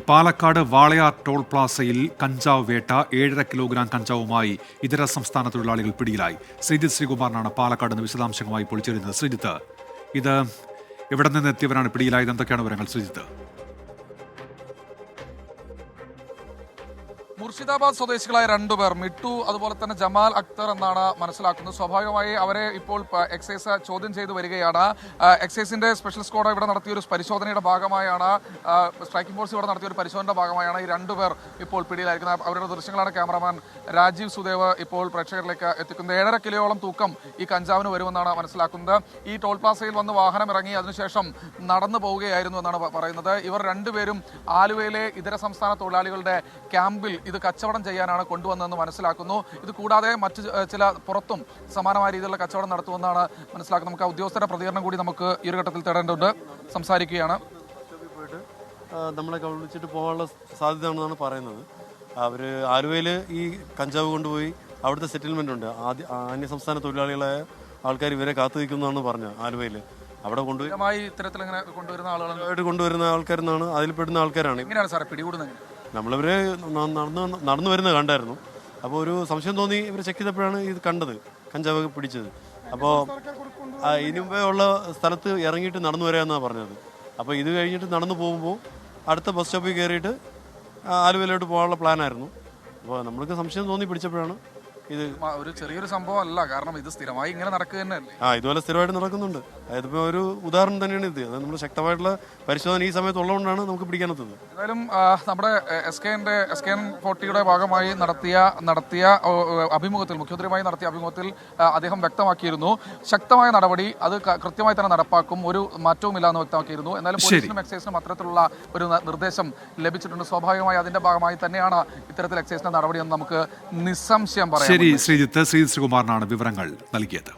Palakkad Walayar toll പ്ലാസയിൽ കഞ്ചാവ് വേട്ട 7.5 kilogram കഞ്ചാവുമായി ഇതര സംസ്ഥാന തൊഴിലാളികൾ പിടിയിലായി. ശ്രീജിത്ത് ശ്രീകുമാറിനാണ് പാലക്കാട് നിന്ന് വിശദാംശങ്ങളുമായി ഇപ്പോൾ ചേരുന്നത്. ശ്രീജിത്ത്, ഇത് എവിടെ നിന്ന് എത്തിയവരാണ് പിടിയിലായത്? എന്തൊക്കെയാണ് വിവരങ്ങൾ ശ്രീജിത്ത്? മുർഷിദാബാദ് സ്വദേശികളായ രണ്ടുപേർ, മിട്ടു അതുപോലെ തന്നെ ജമാൽ അക്തർ എന്നാണ് മനസ്സിലാക്കുന്നത്. സ്വാഭാവികമായി അവരെ ഇപ്പോൾ എക്സൈസ് ചോദ്യം ചെയ്തു വരികയാണ്. എക്സൈസിന്റെ സ്പെഷ്യൽ സ്ക്വാഡ് ഇവിടെ നടത്തിയൊരു പരിശോധനയുടെ ഭാഗമായാണ്, സ്ട്രൈക്കിംഗ് ഫോഴ്സ് ഇവിടെ നടത്തിയ ഒരു പരിശോധനയുടെ ഭാഗമായാണ് ഈ രണ്ടുപേർ ഇപ്പോൾ പിടിയിലായിരിക്കുന്നത്. അവരുടെ ദൃശ്യങ്ങളാണ് ക്യാമറാമാൻ രാജീവ് സുദേവ് ഇപ്പോൾ പ്രേക്ഷകരിലേക്ക് എത്തിക്കുന്നത്. 7.5 കിലോയോളം തൂക്കം ഈ കഞ്ചാവിന് വരുമെന്നാണ് മനസ്സിലാക്കുന്നത്. ഈ ടോൾ പ്ലാസയിൽ വന്ന് വാഹനം ഇറങ്ങി അതിനുശേഷം നടന്നു പോവുകയായിരുന്നു എന്നാണ് പറയുന്നത്. ഇവർ രണ്ടുപേരും ആലുവയിലെ ഇതര സംസ്ഥാന തൊഴിലാളികളുടെ ക്യാമ്പിൽ ഇത് കച്ചവടം ചെയ്യാനാണ് കൊണ്ടുവന്നതെന്ന് മനസ്സിലാക്കുന്നു. ഇത് കൂടാതെ മറ്റ് ചില പുറത്തും സമാനമായ രീതിയിലുള്ള കച്ചവടം നടത്തുമെന്നാണ് മനസ്സിലാക്കുന്നത്. നമുക്ക് ഉദ്യോഗസ്ഥരുടെ പ്രതികരണം കൂടി നമുക്ക് ഈ ഒരു ഘട്ടത്തിൽ തേടേണ്ടതുണ്ട്. സംസാരിക്കുകയാണ്. നമ്മളെ വിളിച്ചിട്ട് പോകാനുള്ള സാധ്യതയാണെന്നാണ് പറയുന്നത്. അവർ ആലുവയിൽ ഈ കഞ്ചാവ് കൊണ്ടുപോയി അവിടുത്തെ സെറ്റിൽമെൻ്റ് ഉണ്ട്, അന്യസംസ്ഥാന തൊഴിലാളികളായ ആൾക്കാർ ഇവരെ കാത്തു നിൽക്കുന്നതാണ് പറഞ്ഞത്. ആലുവയിൽ അവിടെ കൊണ്ടുപോയി ഇത്തരത്തിൽ കൊണ്ടുവരുന്ന ആളുകളായിട്ട് കൊണ്ടുവരുന്ന ആൾക്കാരെന്നാണ്, അതിൽപ്പെടുന്ന ആൾക്കാരാണ്. എങ്ങനെയാണ് സാറേ പിടികൂടുന്നത്? നമ്മളിവരെ നടന്നു വരുന്നത് കണ്ടായിരുന്നു. അപ്പോൾ ഒരു സംശയം തോന്നി ഇവർ ചെക്ക് ചെയ്തപ്പോഴാണ് ഇത് കണ്ടത്, കഞ്ചാവ് പിടിച്ചത്. അപ്പോൾ ഇതിനു മുമ്പേ ഉള്ള സ്ഥലത്ത് ഇറങ്ങിയിട്ട് നടന്നു വരാമെന്നാണ് പറഞ്ഞത്. അപ്പോൾ ഇത് കഴിഞ്ഞിട്ട് നടന്നു പോകുമ്പോൾ അടുത്ത ബസ് സ്റ്റോപ്പിൽ കയറിയിട്ട് ആലുവയിലോട്ട് പോകാനുള്ള പ്ലാനായിരുന്നു. അപ്പോൾ നമ്മൾക്ക് സംശയം തോന്നി പിടിച്ചപ്പോഴാണ് ഇത്. ഒരു ചെറിയൊരു സംഭവം അല്ല, കാരണം ഇത് സ്ഥിരമായി ഇങ്ങനെ നടക്കുക തന്നെയല്ലേ? ഇതുപോലെ സ്ഥിരമായിട്ട് നടക്കുന്നുണ്ട്. അതിപ്പോൾ ഒരു ഉദാഹരണം തന്നെയാണ് ഇത്. അതായത് നമ്മൾ ശക്തമായിട്ടുള്ള പരിശോധന ഈ സമയത്ത് ഉള്ളതുകൊണ്ടാണ് നമുക്ക് പിടിക്കാനെത്തുന്നത്. എന്തായാലും നമ്മുടെ SKN 40യുടെ ഭാഗമായി നടത്തിയ അഭിമുഖത്തിൽ, മുഖ്യമന്ത്രിയുമായി നടത്തിയ അഭിമുഖത്തിൽ അദ്ദേഹം വ്യക്തമാക്കിയിരുന്നു ശക്തമായ നടപടി അത് കൃത്യമായി തന്നെ നടപ്പാക്കും, ഒരു മാറ്റവുമില്ല എന്ന് വ്യക്തമാക്കിയിരുന്നു. എന്നാലും പോലീസിനും എക്സൈസിനും അത്തരത്തിലുള്ള ഒരു നിർദ്ദേശം ലഭിച്ചിട്ടുണ്ട്. സ്വാഭാവികമായി അതിന്റെ ഭാഗമായി തന്നെയാണ് ഇത്തരത്തിൽ എക്സൈസിന്റെ നടപടിയെന്ന് നമുക്ക് നിസ്സംശയം പറയാം. ശ്രീജിത്ത് ശ്രീകുമാറിനാണ് വിവരങ്ങൾ നൽകിയത്.